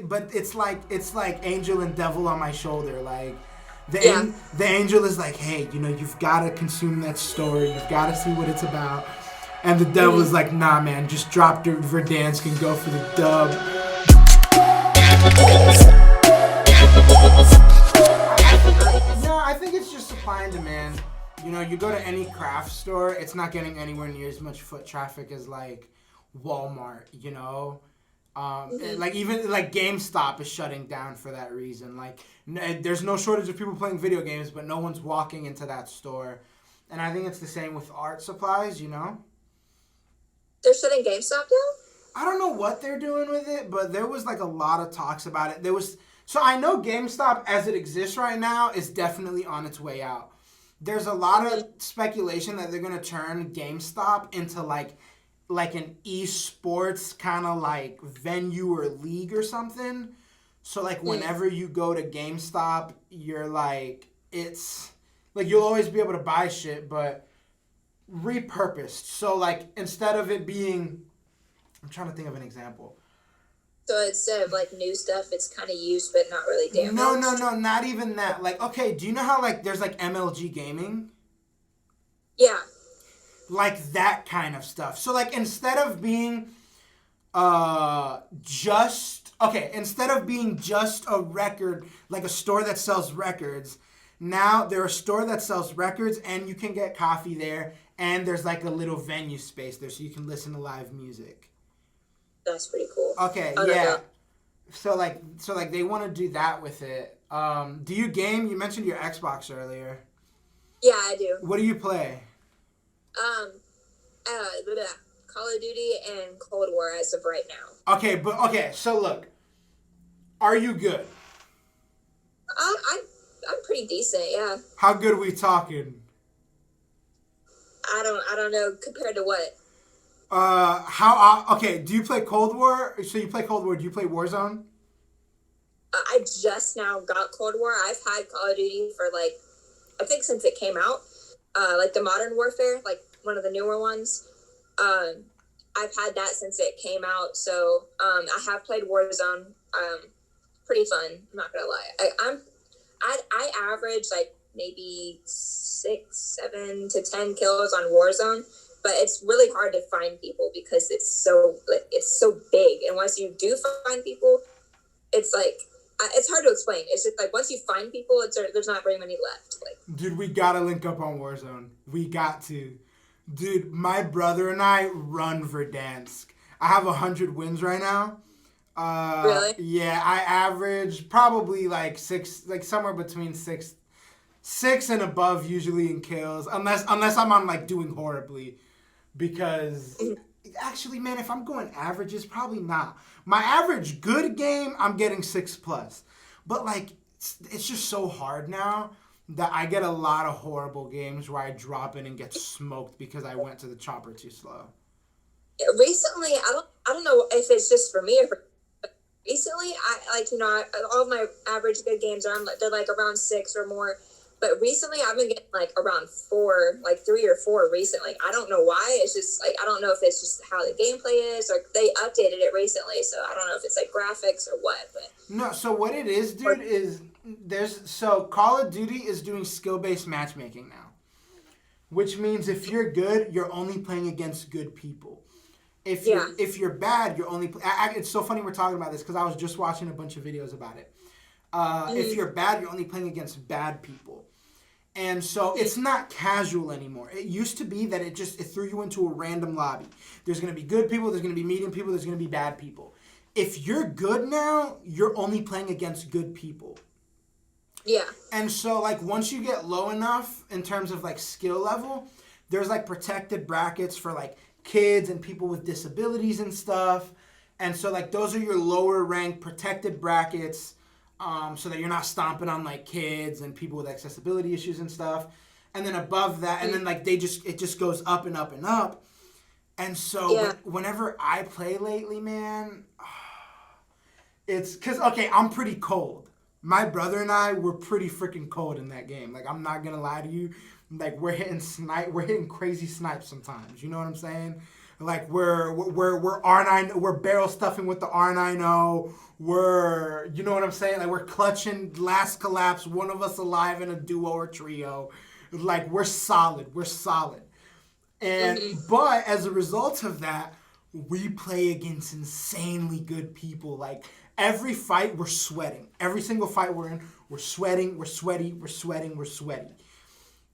but it's like angel and devil on my shoulder. Like the angel is like, hey, you've got to consume that story. You've got to see what it's about. And the devil is like, nah, man, just drop Verdansk and go for the dub. No, I think it's just supply and demand. You go to any craft store, it's not getting anywhere near as much foot traffic as like Walmart. Like even like GameStop is shutting down for that reason. Like there's no shortage of people playing video games, but no one's walking into that store. And I think it's the same with art supplies. They're shutting GameStop down? I don't know what they're doing with it, but there was like a lot of talks about it. So I know GameStop as it exists right now is definitely on its way out. There's a lot of speculation that they're gonna turn GameStop into like an esports kind of like venue or league or something. So like whenever you go to GameStop, you're like, it's like you'll always be able to buy shit, but repurposed. So like instead of it being, I'm trying to think of an example. So instead of like new stuff, it's kind of used but not really damaged? No, not even that. Like, okay, do you know how like there's like MLG gaming? Yeah. Like that kind of stuff. So like instead of being just a record, like a store that sells records, now they're a store that sells records and you can get coffee there. And there's like a little venue space there so you can listen to live music. That's pretty cool. Okay, yeah. So like they want to do that with it. Do you game? You mentioned your Xbox earlier. Yeah, I do. What do you play? Call of Duty and Cold War as of right now. Okay, so look. Are you good? I'm pretty decent, yeah. How good are we talking? I don't know compared to what. Do you play Cold War? So you play Cold War. Do you play Warzone? I just now got Cold War. I've had Call of Duty for like, I think since it came out, like the Modern Warfare, like one of the newer ones. I've had that since it came out. So I have played Warzone. Pretty fun. I'm not gonna lie. I average like maybe 6, 7 to 10 kills on Warzone, but it's really hard to find people because it's so big. And once you do find people, it's like it's hard to explain. It's just like once you find people, there's not very many left. Like, dude, we gotta link up on Warzone. We got to. Dude, my brother and I run Verdansk. I have 100 wins right now. Really? Yeah, I average probably like 6, like somewhere between 6 and above usually in kills, unless I'm on like doing horribly, because actually, man, if I'm going averages, probably not. My average good game, I'm getting 6+, but like it's just so hard now that I get a lot of horrible games where I drop in and get smoked because I went to the chopper too slow. Recently, I don't know if it's just for me or for. Recently, all of my average good games they're like around 6 or more. But recently, I've been getting like around 4, like 3 or 4 recently. I don't know why. It's just like I don't know if it's just how the gameplay is, or they updated it recently. So I don't know if it's like graphics or what. But no, so what it is, dude, is Call of Duty is doing skill-based matchmaking now, which means if you're good, you're only playing against good people. If you're bad, you're only. It's so funny we're talking about this because I was just watching a bunch of videos about it. If you're bad, you're only playing against bad people. And so it's not casual anymore. It used to be that it threw you into a random lobby. There's going to be good people, there's going to be medium people, there's going to be bad people. If you're good now, you're only playing against good people. Yeah. And so like once you get low enough in terms of like skill level, there's like protected brackets for like kids and people with disabilities and stuff. And so like those are your lower ranked protected brackets. So that you're not stomping on like kids and people with accessibility issues and stuff. And then above that, and then like it just goes up and up and up. And so whenever I play lately, man, it's because, okay, I'm pretty cold. My brother and I were pretty freaking cold in that game. Like, I'm not going to lie to you. Like, we're hitting crazy snipes sometimes. You know what I'm saying? Like we're R9, we're barrel stuffing with the R90. We're, you know what I'm saying? Like we're clutching last collapse, one of us alive in a duo or trio. Like we're solid. We're solid. And but as a result of that, we play against insanely good people. Like every fight we're sweating. Every single fight we're in, we're sweating, we're sweaty, we're sweating, we're sweaty.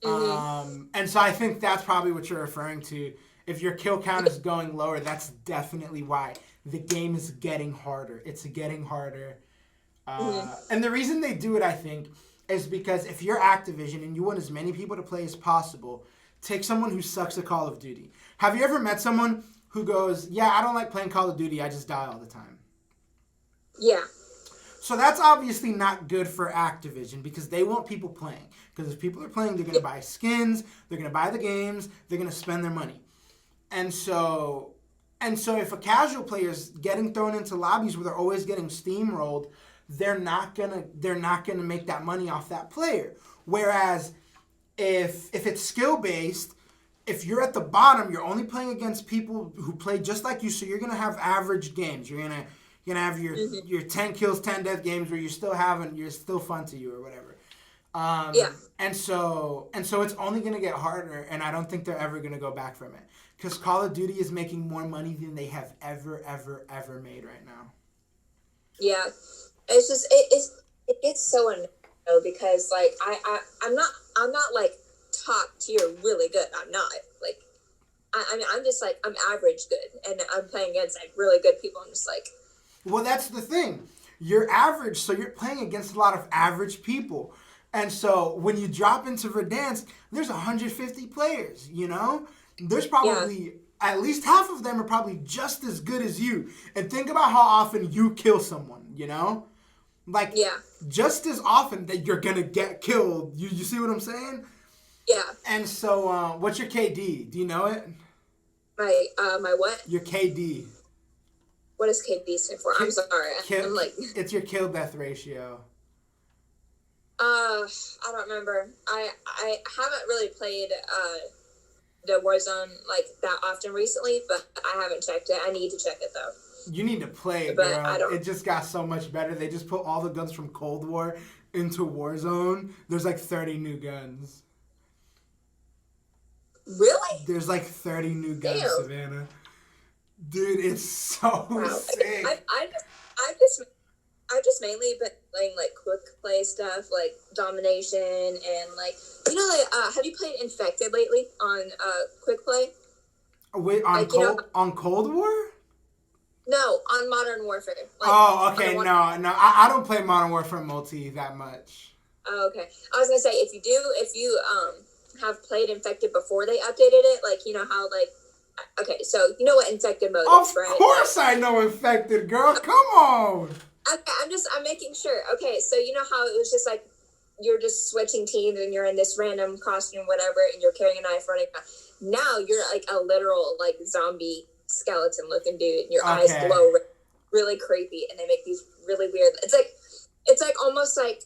And so I think that's probably what you're referring to. If your kill count is going lower, that's definitely why. The game is getting harder. It's getting harder. And the reason they do it, I think, is because if you're Activision and you want as many people to play as possible, take someone who sucks at Call of Duty. Have you ever met someone who goes, yeah, I don't like playing Call of Duty, I just die all the time? Yeah. So that's obviously not good for Activision because they want people playing. Because if people are playing, they're going to buy skins, they're going to buy the games, they're going to spend their money. And so if a casual player is getting thrown into lobbies where they're always getting steamrolled, they're not gonna make that money off that player. Whereas if it's skill based, if you're at the bottom, you're only playing against people who play just like you, so you're gonna have average games. You're gonna have your 10 kills, 10 death games where you're still fun to you or whatever. And so it's only gonna get harder, and I don't think they're ever gonna go back from it. Because Call of Duty is making more money than they have ever made right now. Yeah, it's just it gets so annoying though, because like I'm not like top tier really good. I'm not like I mean I'm just like I'm average good, and I'm playing against like really good people. I'm just like, well, that's the thing. You're average, so you're playing against a lot of average people. And so when you drop into Verdansk, there's 150 players, you know? There's probably at least half of them are probably just as good as you. And think about how often you kill someone, you know? Like, just as often that you're going to get killed. You see what I'm saying? Yeah. And so, what's your KD? Do you know it? My what? Your KD. What does KD stand for? I'm sorry. I'm like... It's your kill death ratio. I don't remember. I haven't really played, the Warzone like that often recently, but I haven't checked it. I need to check it though. You need to play it, but girl. It just got so much better. They just put all the guns from Cold War into Warzone. There's like 30 new guns. Really? There's like 30 new guns, Damn. Savannah. Dude, it's so sick. I've just mainly been playing like quick play stuff, like domination and like have you played Infected lately on quick play? Wait, on like, on Cold War? No, on Modern Warfare. Like, oh, okay, no, I don't play Modern Warfare multi that much. Oh, okay. I was gonna say if you have played Infected before they updated it, like you know how like. Okay, so you know what Infected mode is, right? Of course I know Infected, girl. Come on. Okay, I'm making sure. Okay, so you know how it was just like you're just switching teams and you're in this random costume, whatever, and you're carrying a knife running around. Now you're like a literal like zombie skeleton looking dude, and your eyes glow really creepy, and they make these really weird. It's like almost like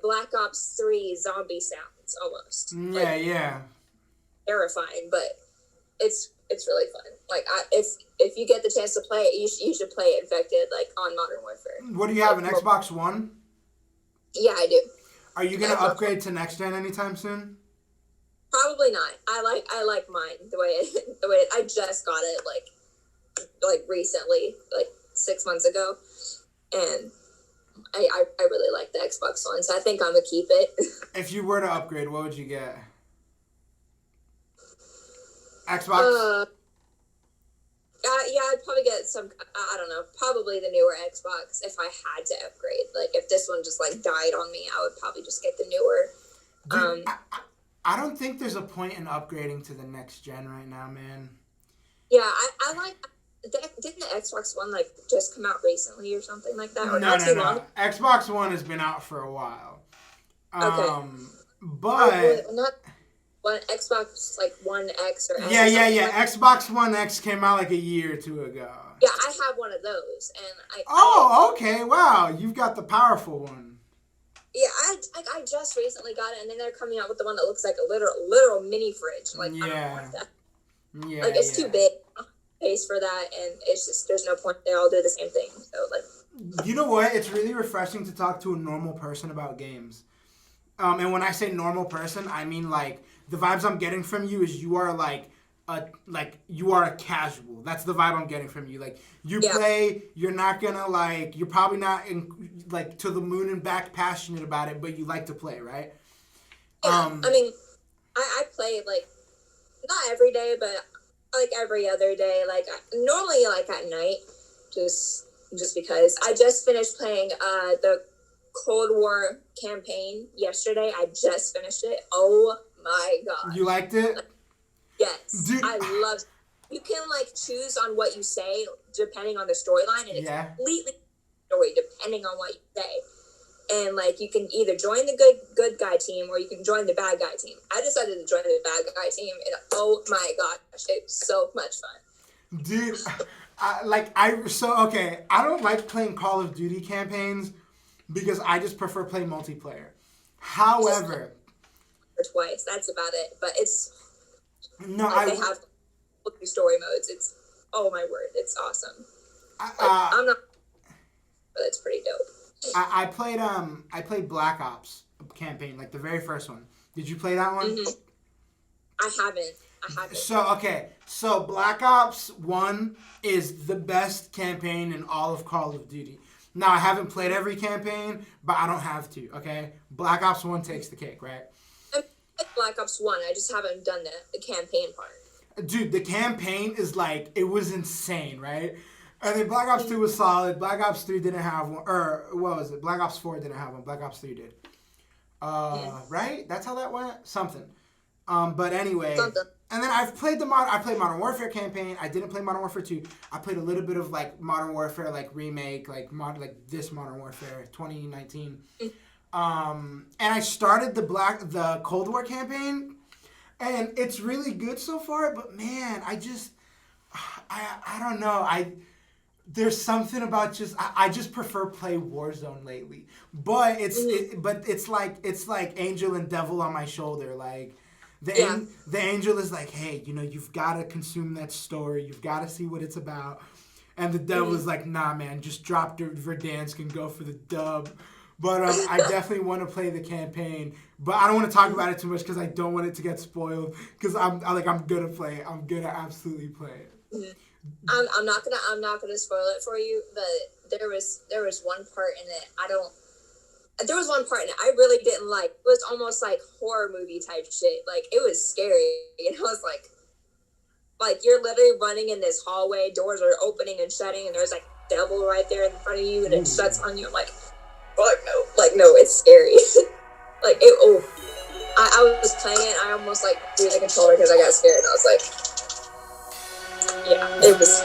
Black Ops 3 zombie sounds almost. Yeah, like, yeah. Terrifying, but it's really fun. Like if you get the chance to play it, you should play it Infected like on Modern Warfare. What do you have, an Xbox One? Yeah, I do. Are you gonna upgrade to next gen anytime soon? Probably not. I like mine the way I just got it like recently, like 6 months ago, and I really like the Xbox One, so I think I'm gonna keep it. If you were to upgrade, what would you get? Xbox? Yeah, I'd probably get some, I don't know, probably the newer Xbox if I had to upgrade. Like, if this one just, like, died on me, I would probably just get the newer. Dude, I don't think there's a point in upgrading to the next gen right now, man. Yeah, I like, didn't the Xbox One, like, just come out recently or something like that? Or no. Xbox One has been out for a while. Okay. But... not one Xbox, like, One X or... Yeah. Xbox One X came out, like, a year or two ago. Yeah, I have one of those, and okay, wow. You've got the powerful one. Yeah, I just recently got it, and then they're coming out with the one that looks like a literal mini fridge. Like, I don't want that. Yeah, like, it's too big. pace for that, and it's just there's no point. They all do the same thing. So like, You know what? It's really refreshing to talk to a normal person about games. And when I say normal person, I mean like the vibes I'm getting from you is you are like you are a casual. That's the vibe I'm getting from you. Like you yeah, play, you're not gonna like you're probably not like to the moon and back passionate about it, but you like to play, right? yeah. I mean, I play like not every day, but like every other day. Like normally like at night, just because I just finished playing the Cold War campaign yesterday. I just finished it. Oh my You gosh. liked it, Yes. dude. I love you can like choose on what you say depending on the storyline, and it Yeah. completely story depending on what you say. And like you can either join the good guy team or you can join the bad guy team. I decided to join the bad guy team, and oh my gosh, it was so much fun. Dude, okay. I don't like playing Call of Duty campaigns because I just prefer playing multiplayer. However, Or twice. That's about it. But it's no, like they have story modes. It's oh my word, it's awesome. Like, I'm not, but it's pretty dope. I played Black Ops campaign, like the very first one. Did you play that one? Mm-hmm. I haven't. So Black Ops 1 is the best campaign in all of Call of Duty. Now, I haven't played every campaign, but I don't have to, okay? Black Ops 1 takes the cake, right? I played Black Ops 1. I just haven't done the campaign part. Dude, the campaign is like, it was insane, right? And then Black Ops 2 was solid. Black Ops 3 didn't have one. Or, what was it? Black Ops 4 didn't have one. Black Ops 3 did. Right? That's how that went? Something. But anyway, and then I played Modern Warfare campaign. I didn't play Modern Warfare 2. I played a little bit of like Modern Warfare like remake, like this Modern Warfare 2019. And I started the Cold War campaign, and it's really good so far. But man, I don't know. There's something about I just prefer play Warzone lately. But it's like angel and devil on my shoulder, like. The angel is like, hey, you've got to consume that story. You've got to see what it's about. And the devil is like, nah, man, just drop Verdansk and go for the dub. But I definitely want to play the campaign. But I don't want to talk about it too much because I don't want it to get spoiled. Because I'm gonna play it. I'm gonna absolutely play it. Mm-hmm. I'm not gonna spoil it for you. But there was one part in it there was one part in it I really didn't like. It was almost like horror movie type shit. Like, it was scary. And I was like you're literally running in this hallway, doors are opening and shutting, and there's like devil right there in front of you, and it shuts on you. I'm like, fuck no. Like, no, it's scary. Like, I was playing it, I almost like threw the controller because I got scared, and I was like, yeah, it was